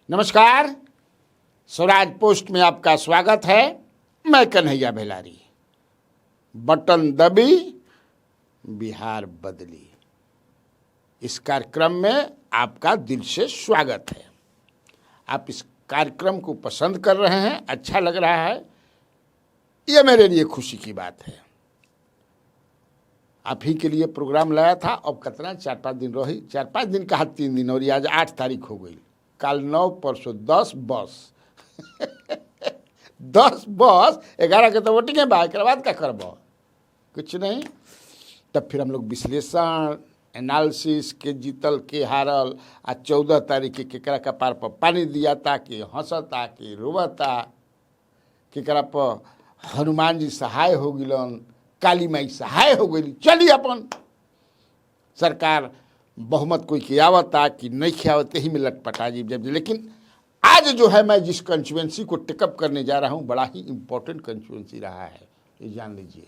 नमस्कार, स्वराज पोस्ट में आपका स्वागत है। मैं कन्हैया बेलारी। बटन दबी बिहार बदली, इस कार्यक्रम में आपका दिल से स्वागत है। आप इस कार्यक्रम को पसंद कर रहे हैं, अच्छा लग रहा है, यह मेरे लिए खुशी की बात है। आप ही के लिए प्रोग्राम लाया था। अब कितना 4-5 दिन रही, 4-5 दिन कहा 3 दिन, और आज 8 तारीख हो गई। कल 9, परसों 10 बस 10 बस 11 के तो वोटिंग है बा, एक बाद क्या करब, कुछ नहीं। तब फिर हम लोग विश्लेषण, एनालिसिस, के जीतल के हारल, आ 14 तारीख के केकरा कपार पर पानी दिया था, कि हंसता कि रोवता, केकरा पर हनुमान जी सहाय हो गिलन, काली माई सहाय हो गई। चलिए अपन सरकार बहुमत कोई के आवता कि नहीं खियावते ही में लटपटा जी जब। लेकिन आज जो है, मैं जिस कंस्टिट्यूएंसी को टेकअप करने जा रहा हूं, बड़ा ही इंपॉर्टेंट कंस्टिट्यूएंसी रहा है, ये जान लीजिए।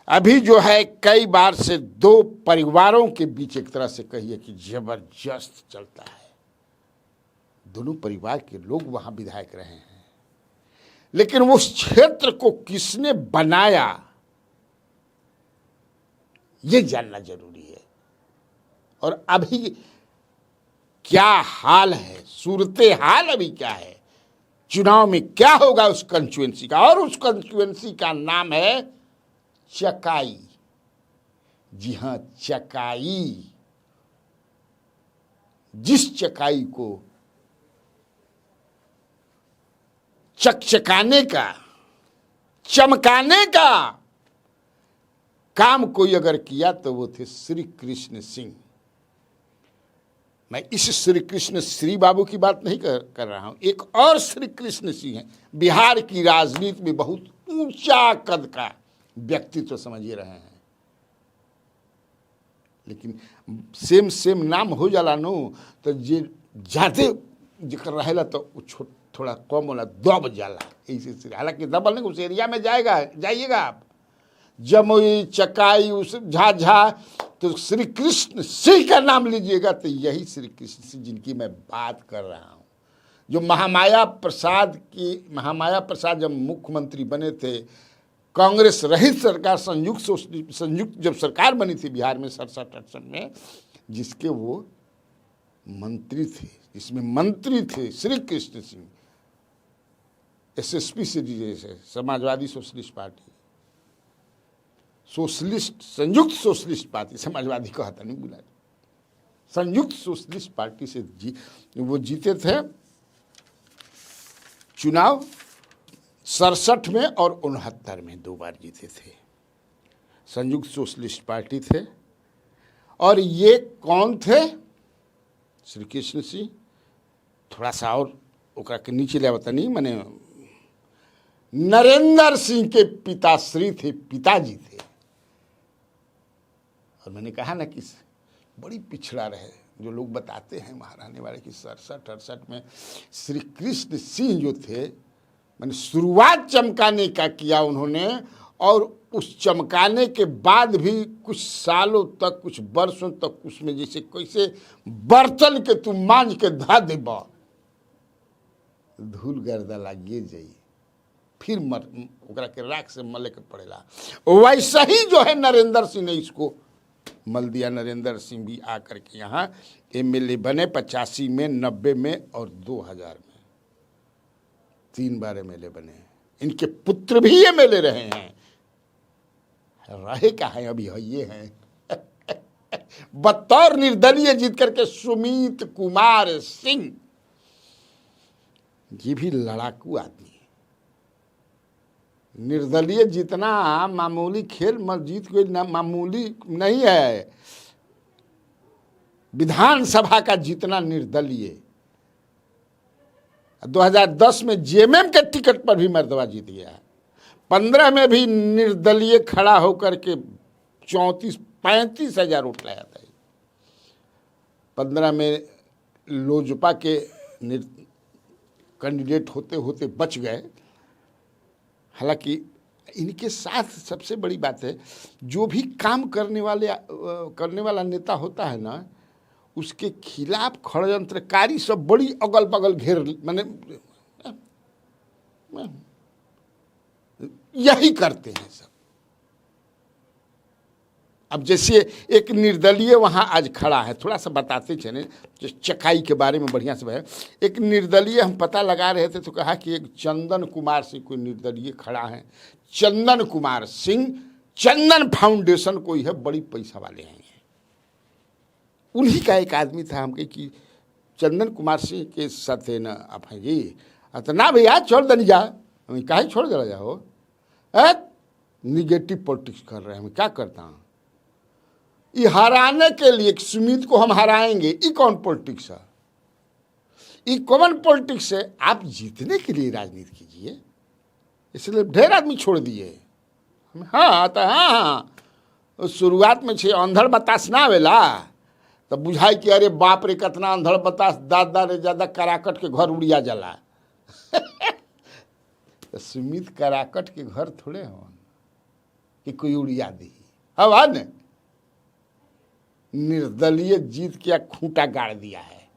अभी जो है कई बार से दो परिवारों के बीच एक तरह से कहिए कि जबरदस्त चलता है। दोनों परिवार के लोग वहां विधायक रहे हैं, लेकिन उस क्षेत्र को किसने बनाया ये जानना जरूरी है। और अभी क्या हाल है, सूरते हाल अभी क्या है, चुनाव में क्या होगा उस कंस्टिट्यूएंसी का। और उस कंस्टिट्यूएंसी का नाम है चकाई। जी हां, चकाई। जिस चकाई को चकचकाने का, चमकाने का काम कोई अगर किया तो वो थे श्री कृष्ण सिंह। मैं इस श्री कृष्ण श्री बाबू की बात नहीं कर रहा हूं। एक और श्री कृष्ण सिंह है, बिहार की राजनीति में बहुत ऊंचा कद का व्यक्तित्व समझिए रहे हैं। लेकिन सेम नाम हो जाला नो तो जे ज्यादा जिक्र रहेला तो थोड़ा कम होला, दब जाला। ऐसे हालांकि दबल नहीं, उस एरिया में जाइएगा आप, जमुई, चकाई, उस झाझा, तो श्री कृष्ण सिंह का नाम लीजिएगा तो यही श्री कृष्ण सिंह जिनकी मैं बात कर रहा हूं। जो महामाया प्रसाद जब मुख्यमंत्री बने थे, कांग्रेस रहित सरकार, संयुक्त जब सरकार बनी थी बिहार में 67-68 में, जिसके वो मंत्री थे, जिसमें मंत्री थे श्री कृष्ण सिंह, एसएसपी से समाजवादी सोशलिस्ट पार्टी, सोशलिस्ट, संयुक्त सोशलिस्ट पार्टी, समाजवादी कहता नहीं बुला, संयुक्त सोशलिस्ट पार्टी से वो जीते थे चुनाव 67 में और 69 में, 2 बार जीते थे। संयुक्त सोशलिस्ट पार्टी थे। और ये कौन थे? श्री कृष्ण सिंह। थोड़ा सा और ओकरा के नीचे ले बता नहीं, मैंने नरेंद्र सिंह के पिताश्री थे, पिताजी थे। और मैंने कहा ना कि बड़ी पिछड़ा रहे। जो लोग बताते हैं महारानी वाले की 67-68 में श्री कृष्ण सिंह जो थे, मैंने शुरुआत चमकाने का किया उन्होंने, और उस चमकाने के बाद भी कुछ सालों तक, कुछ वर्षों तक उसमें जैसे कैसे बर्तन के तुम मांझ के धा देब, धूल गर्दा लागिए जाइए, फिर ओकरा के राख से मले के पड़ेला। वैसा ही जो है नरेंद्र सिंह ने इसको मल दिया। नरेंद्र सिंह भी आकर के यहाँ एमएलए बने 85 में, 90 में और 2000 में, 3 बार एमएलए बने। इनके पुत्र भी एमएलए रहे हैं। रहे क्या है, अभी ये हैं बतौर निर्दलीय जीत करके सुमित कुमार सिंह। ये भी लड़ाकू आदमी है। निर्दलीय जीतना मामूली खेल, जीत कोई मामूली नहीं है। विधानसभा का जीतना निर्दलीय। 2010 में जेएमएम के टिकट पर भी मर्दवा जीत गया। 15 में भी निर्दलीय खड़ा होकर के 34-35 हजार वोट लाया था। 15 में लोजपा के कैंडिडेट होते होते बच गए। हालांकि इनके साथ सबसे बड़ी बात है, जो भी काम करने वाला नेता होता है ना, उसके खिलाफ षड्यंत्रकारी सब बड़ी अगल बगल घेर, माने यही करते हैं सब। अब जैसे एक निर्दलीय वहां आज खड़ा है, थोड़ा सा बताते चले, जो चकाई के बारे में बढ़िया से है। एक निर्दलीय हम पता लगा रहे थे तो कहा कि एक चंदन कुमार सिंह कोई निर्दलीय खड़ा है, चंदन कुमार सिंह, चंदन फाउंडेशन कोई है, बड़ी पैसा वाले हैं। उन्हीं का एक आदमी था, हम कहे कि चंदन कुमार सिंह के साथ न आप हैं जी, तो ना भैया छोड़ देनी जा, हमें काहे छोड़ दिया जाओ, निगेटिव पॉलिटिक्स कर रहे हैं। मैं क्या करता हूँ, ये हराने के लिए सुमित को हम हराएंगे, ये कौन पॉलिटिक्स है, ये कौन पॉलिटिक्स है। आप जीतने के लिए राजनीति कीजिए, इसलिए ढेर आदमी छोड़ दिए। हाँ तो हाँ, शुरुआत में छे अंधड़ बतास ना आवेला तो बुझाई कि अरे बाप रे कितना अंधड़ बतास, दादा रे ज्यादा कराकट के घर उड़िया जला। तो सुमित कराकट के घर थोड़े हो कि कोई उड़िया दी हवा ने, निर्दलीय जीत के खूंटा गाड़ दिया है,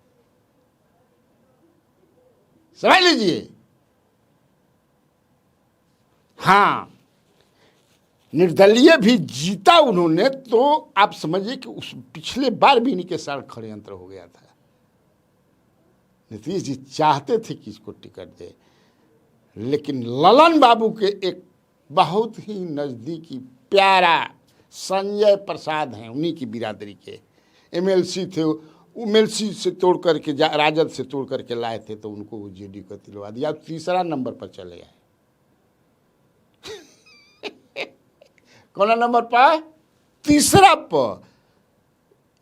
समझ लीजिए। हाँ, निर्दलीय भी जीता उन्होंने, तो आप समझिए कि उस पिछले बार भी इन्हीं के साथ षड्यंत्र हो गया था। नीतीश जी चाहते थे कि इसको टिकट दे, लेकिन ललन बाबू के एक बहुत ही नज़दीकी प्यारा संजय प्रसाद हैं, उन्हीं की बिरादरी के एमएलसी थे, एमएलसी से तोड़ करके राजद से तोड़ करके लाए थे, तो उनको वो जेडी को दिलवा दिया, तीसरा नंबर पर चले आए। कौन नंबर पर? तीसरा पर।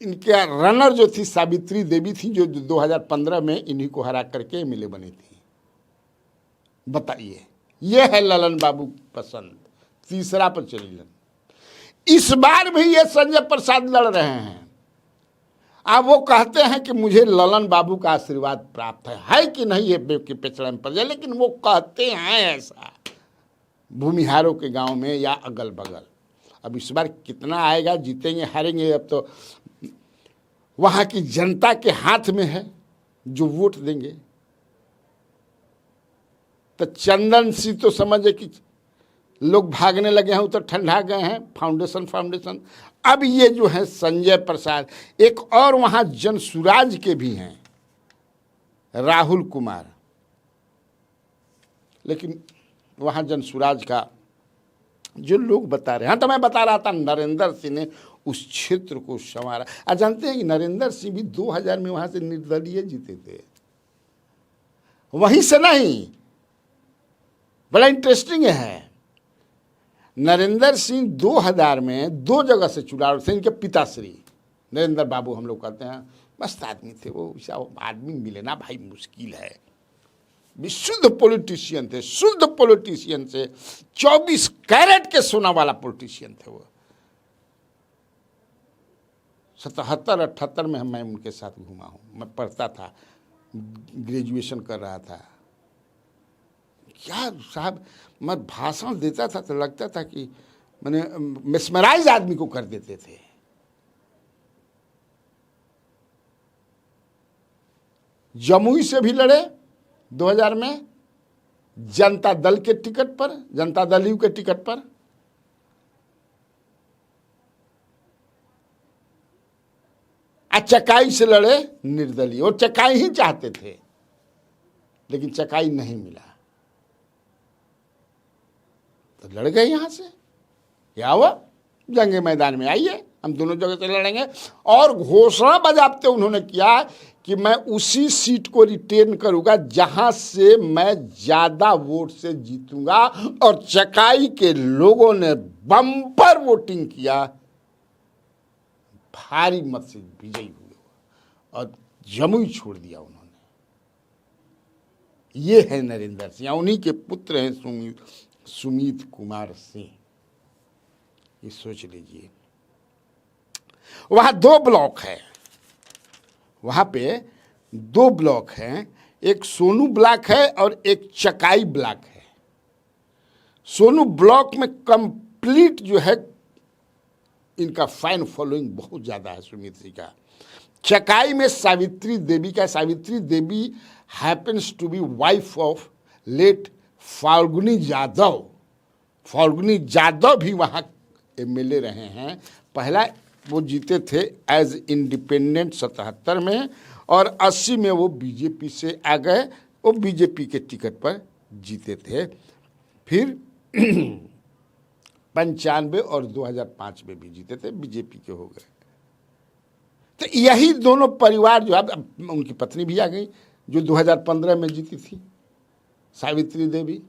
इनके रनर जो थी सावित्री देवी थी, जो 2015 में इन्हीं को हरा करके एमएलए बनी थी। बताइए, ये है ललन बाबू पसंद, तीसरा पर चली लन। इस बार भी ये संजय प्रसाद लड़ रहे हैं। अब वो कहते हैं कि मुझे ललन बाबू का आशीर्वाद प्राप्त है कि नहीं ये के पेचड़ा में पड़ जाए, लेकिन वो कहते हैं ऐसा भूमिहारों के गांव में या अगल बगल। अब इस बार कितना आएगा, जीतेंगे हारेंगे, अब तो वहां की जनता के हाथ में है जो वोट देंगे। तो चंदन सिंह तो समझे कि लोग भागने लगे हैं, उधर ठंडा गए हैं, फाउंडेशन। अब ये जो है संजय प्रसाद, एक और वहां जनसुराज के भी हैं राहुल कुमार, लेकिन वहां जनसुराज का जो लोग बता रहे हैं। हाँ, तो मैं बता रहा था नरेंद्र सिंह ने उस क्षेत्र को संवारा। आप जानते हैं कि नरेंद्र सिंह भी 2000 में वहां से निर्दलीय जीते थे, वहीं से नहीं। बड़ा इंटरेस्टिंग है, नरेंद्र सिंह 2000 में 2 जगह से चुनाव थे। इनके पिताश्री नरेंद्र बाबू हम लोग कहते हैं, मस्त आदमी थे वो, आदमी मिले ना भाई मुश्किल है। शुद्ध पॉलिटिशियन थे, शुद्ध पॉलिटिशियन से 24 कैरेट के सोना वाला पॉलिटिशियन थे वो। 77-78 में मैं उनके साथ घूमा हूँ। मैं पढ़ता था, ग्रेजुएशन कर रहा था। क्या साहब, मैं भाषण देता था तो लगता था कि मैंने मेस्मराइज आदमी को कर देते थे। जमुई से भी लड़े 2000 में, जनता दल के टिकट पर, जनता दल यू के टिकट पर। चकाई से लड़े निर्दलीय, और चकाई ही चाहते थे, लेकिन चकाई नहीं मिला तो लड़ गए यहां से। क्या हुआ, जंगे मैदान में आइए, हम दोनों जगह से लड़ेंगे। और घोषणा बजाते उन्होंने किया कि मैं उसी सीट को रिटेन करूंगा जहां से मैं ज्यादा वोट से जीतूंगा। और चकाई के लोगों ने बम्पर वोटिंग किया, भारी मत से विजयी हुए और जमुई छोड़ दिया उन्होंने। ये है नरेंद्र सिंह, उन्हीं के पुत्र हैं सुमित कुमार सिंह। ये सोच लीजिए, वहां 2 ब्लॉक है, वहां पे 2 ब्लॉक हैं, एक सोनू ब्लॉक है और एक चकाई ब्लॉक है। सोनू ब्लॉक में कंप्लीट जो है इनका फैन फॉलोइंग बहुत ज़्यादा है सुमित जी का। चकाई में सावित्री देवी का, Savitri Devi happens to be wife of late Falguni Yadav. Falguni Yadav भी वहाँ एमएलए रहे हैं। पहला वो जीते थे एज इंडिपेंडेंट 77 में, और 80 में वो बीजेपी से आ गए, वो बीजेपी के टिकट पर जीते थे। फिर 95 और 2005 में भी जीते थे, बीजेपी के हो गए। तो यही दोनों परिवार जो है, उनकी पत्नी भी आ गई जो 2015 में जीती थी, सावित्री देवी।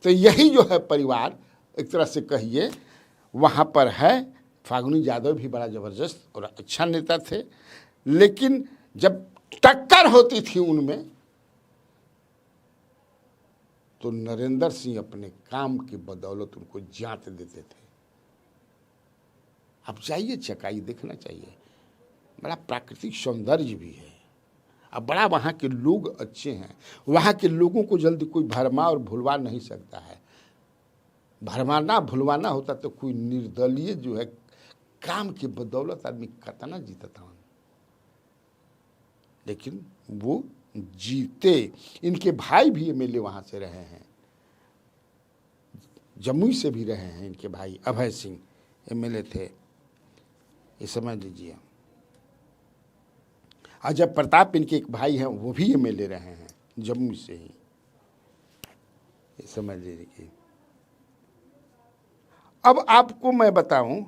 तो यही जो है परिवार एक तरह से कहिए वहाँ पर है। फाल्गुनी यादव भी बड़ा ज़बरदस्त और अच्छा नेता थे, लेकिन जब टक्कर होती थी उनमें तो नरेंद्र सिंह अपने काम की बदौलत उनको जात देते थे। आप जाइए चकाई, देखना चाहिए, बड़ा प्राकृतिक सौंदर्य भी है, अब बड़ा वहाँ के लोग अच्छे हैं। वहाँ के लोगों को जल्दी कोई भरमा और भुलवा नहीं सकता है। भरमाना भुलवाना होता तो कोई निर्दलीय जो है काम की बदौलत आदमी कितना जीता था, लेकिन वो जीते। इनके भाई भी एमएलए वहाँ से रहे हैं, जमुई से भी रहे हैं। इनके भाई अभय सिंह एमएलए थे, ये समझ लीजिए। अजय प्रताप इनके एक भाई हैं, वो भी एमएलए रहे हैं जमुई से ही, ये समझ लीजिए। अब आपको मैं बताऊं,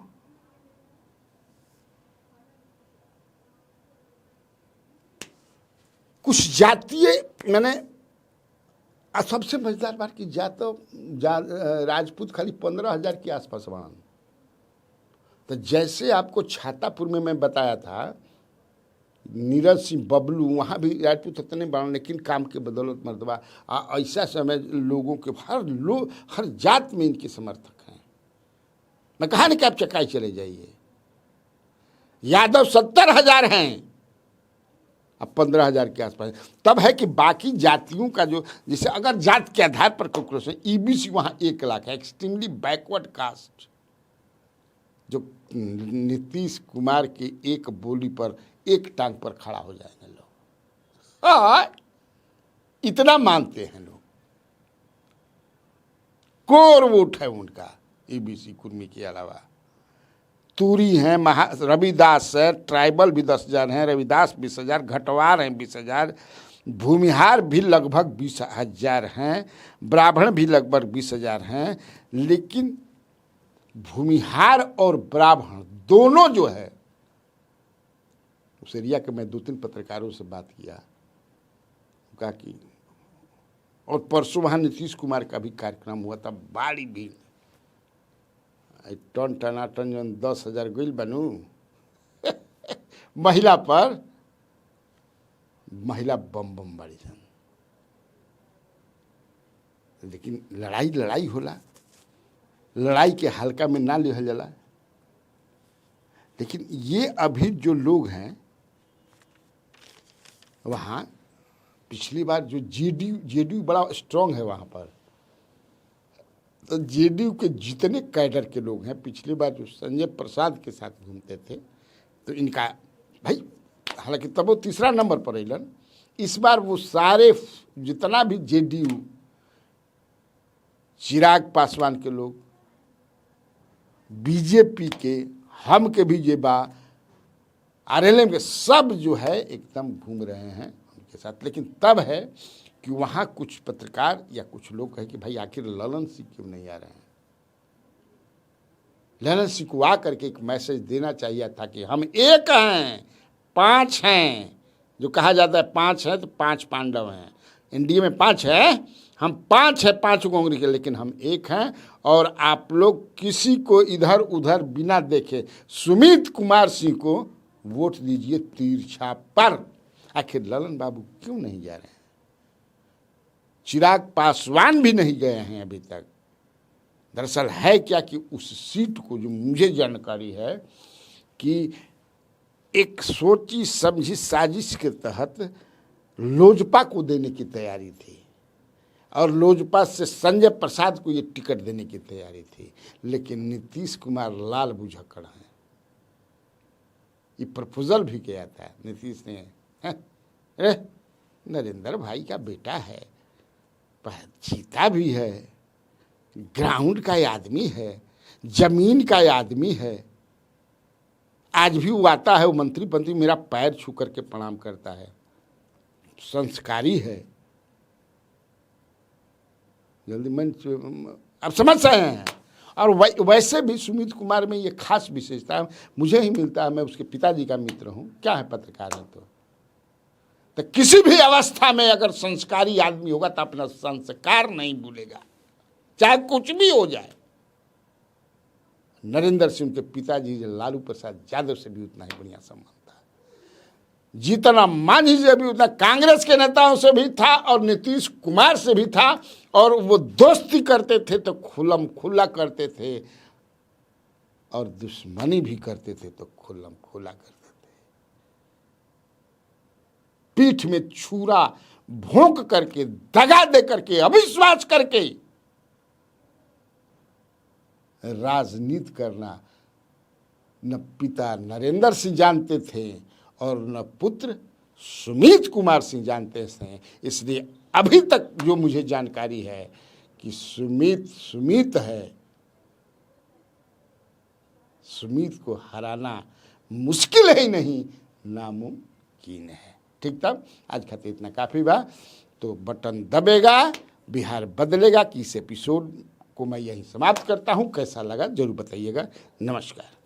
कुछ जातीय, मैंने सबसे मजेदार बात की राजपूत खाली 15,000 के आसपास वहां। तो जैसे आपको छातापुर में मैं बताया था, नीरज सिंह बबलू, वहाँ भी राजपूत इतने बड़ा, लेकिन काम के बदौलत मर्दबा ऐसा समय लोगों के हर जात में इनके समर्थक हैं। मैं कहा नहीं कि आप चकाई चले जाइए। यादव 70,000 हैं, अब 15,000 के आसपास। तब है कि बाकी जातियों का जो, जैसे अगर जात के आधार पर कैलकुलेशन, ईबीसी वहाँ 1 लाख है, एक्सट्रीमली बैकवर्ड कास्ट, जो नीतीश कुमार की एक बोली पर एक टांग पर खड़ा हो जाएंगे लोग। हाँ, इतना मानते हैं लोग। कोर वोट है उनका ईबीसी कुर्मी के अलावा। तूरी हैं, रविदास है, ट्राइबल भी 10,000 हैं, रविदास 20,000, घटवार हैं 20,000, भूमिहार भी लगभग 20,000 हैं, ब्राह्मण भी लगभग 20,000 हैं। लेकिन भूमिहार और ब्राह्मण दोनों जो है, उस एरिया के मैं 2-3 पत्रकारों से बात किया, कहा कि, और परसों वहाँ नीतीश कुमार का भी कार्यक्रम हुआ था, बड़ी भीड़, टन टनाटन जन 10,000 गई बनू महिला पर, महिला बम बड़ी सन। लेकिन लड़ाई होला, लड़ाई के हल्का में ना लिहल जाला। लेकिन ये अभी जो लोग हैं वहाँ, पिछली बार जो जेडीयू बड़ा स्ट्रांग है वहाँ पर, तो जेडीयू के जितने कैडर के लोग हैं, पिछली बार जो संजय प्रसाद के साथ घूमते थे, तो इनका भाई, हालांकि तब वो तीसरा नंबर पर अलन, इस बार वो सारे जितना भी जेडीयू, चिराग पासवान के लोग, बीजेपी के, हम के भी जे बा, आरएलएम के, सब जो है एकदम घूम रहे हैं उनके साथ। लेकिन तब है कि वहाँ कुछ पत्रकार या कुछ लोग कहे कि भाई आखिर ललन सिंह क्यों नहीं आ रहे हैं। ललन सिंह को आकर के एक मैसेज देना चाहिए था कि हम एक हैं, 5 हैं। जो कहा जाता है 5 हैं तो 5 पांडव हैं, इंडिया में 5 है, हम 5 हैं, 5 गोंगरी के, लेकिन हम एक हैं। और आप लोग किसी को इधर उधर बिना देखे सुमित कुमार सिंह को वोट दीजिए तिरछा पर। आखिर ललन बाबू क्यों नहीं जा रहे हैं? चिराग पासवान भी नहीं गए हैं अभी तक। दरअसल है क्या कि उस सीट को, जो मुझे जानकारी है कि एक सोची समझी साजिश के तहत लोजपा को देने की तैयारी थी, और लोजपा से संजय प्रसाद को ये टिकट देने की तैयारी थी। लेकिन नीतीश कुमार लाल बुझक्कड़ हैं, ये प्रपोजल भी किया था नीतीश ने। अरे नरेंद्र भाई का बेटा है, जीता भी है, ग्राउंड का आदमी है, जमीन का आदमी है। आज भी वो आता है, वो मंत्री मेरा पैर छू करके प्रणाम करता है, संस्कारी है। जल्दी मन आप समझ रहे हैं। और वैसे भी सुमित कुमार में ये खास विशेषता मुझे ही मिलता है, मैं उसके पिताजी का मित्र हूँ, क्या है पत्रकार है तो किसी भी अवस्था में अगर संस्कारी आदमी होगा तो अपना संस्कार नहीं भूलेगा, चाहे कुछ भी हो जाए। नरेंद्र सिंह के पिताजी लालू प्रसाद यादव से भी उतना ही बढ़िया संबंध था, जितना मांझी से भी उतना कांग्रेस के नेताओं से भी था और नीतीश कुमार से भी था। और वो दोस्ती करते थे तो खुल्लम खुल्ला करते थे, और दुश्मनी भी करते थे तो खुल्लम खुल्ला करते थे। पीठ में छुरा भोंक करके, दगा दे करके, अविश्वास करके राजनीति करना न पिता नरेंद्र सिंह जानते थे और न पुत्र सुमित कुमार सिंह जानते थे। इसलिए अभी तक जो मुझे जानकारी है कि सुमित है, सुमित को हराना मुश्किल ही नहीं, नामुमकिन है। ठीक था, आज खातिर इतना काफ़ी बा। तो बटन दबेगा, बिहार बदलेगा कि इस एपिसोड को मैं यहीं समाप्त करता हूँ। कैसा लगा जरूर बताइएगा। नमस्कार।